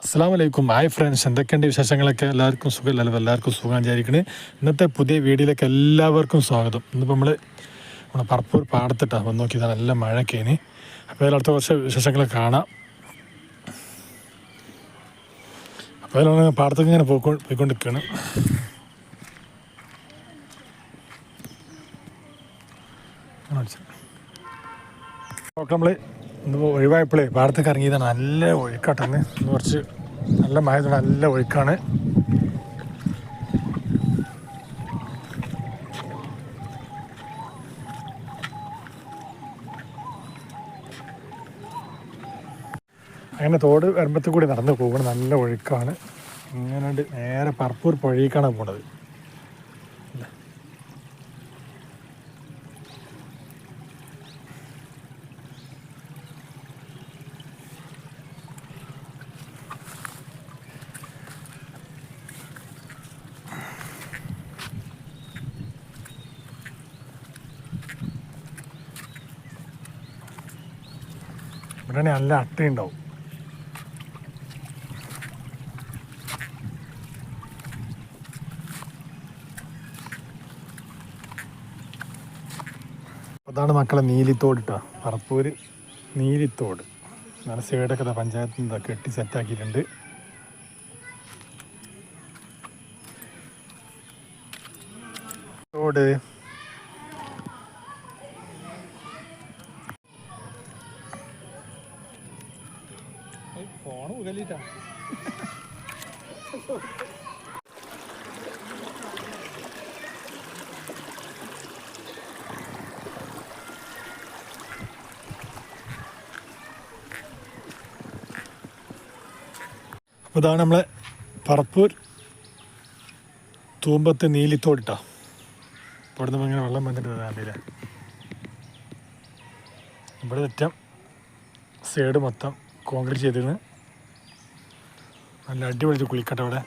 അസ്സലാമലൈക്കും. Hi friends, എന്തൊക്കെയുണ്ട് വിശേഷങ്ങളൊക്കെ? എല്ലാവർക്കും സുഖമല്ലല്ലോ? എല്ലാവർക്കും സുഖം വിചാരിക്കണേ. ഇന്നത്തെ പുതിയ വീഡിയോയിലേക്ക് എല്ലാവർക്കും സ്വാഗതം. ഇന്നിപ്പോൾ നമ്മുടെ പറപ്പൂർ പാടത്തിട്ടാണ് വന്ന് നോക്കിയതാണ്. നല്ല മഴയൊക്കെയാണ്. അപ്പോൾ അതിലടുത്ത കുറച്ച് വിശേഷങ്ങളൊക്കെ കാണാം. അപ്പോൾ അതിലാണ് പാടത്തൊക്കെ ഇങ്ങനെ പോയിക്കൊണ്ടിരിക്കുകയാണ്. നമ്മൾ ഇന്നിപ്പോൾ ഒഴിവായപ്പോഴേ പാടത്തൊക്കെ ഇറങ്ങിയതാണ്. നല്ല ഒഴുക്കാട്ടെന്ന്. ഇന്ന് കുറച്ച് നല്ല മഴ, നല്ല ഒഴുക്കാണ്. അങ്ങനെ തോട് വരുമ്പത്തിൽ കൂടി നടന്ന് പോകണം. നല്ല ഒഴുക്കാണ്. ഇങ്ങനെ നേരെ പറപ്പൂർ പുഴയിലേക്കാണ് പോണത്. ഇവിടെ നല്ല അട്ടയുണ്ടാവും. അതാണ് മക്കളെ നീലിത്തോട് കേട്ടോ. പറപ്പൂര് നീലിത്തോട്. നല്ല സൈഡൊക്കെ പഞ്ചായത്തിൽ നിന്ന് കെട്ടി സെറ്റാക്കിയിട്ടുണ്ട്. തോട് ഫോണ് മുകളിലിട്ടാ. അപ്പോൾ ഇതാണ് നമ്മളെ പറപ്പൂർ തൂമ്പത്ത് നീലിത്തോടിട്ടാ. ഇവിടെ നിന്ന് ഇങ്ങനെ വെള്ളം വന്നിട്ട് കണ്ടില്ലേ? ഇവിടെ തെറ്റം സൈഡ് മൊത്തം കോൺക്രീറ്റ് ചെയ്തിരുന്നു. നല്ല അടിപൊളി കുളിക്കട്ടെ ഇവിടെ.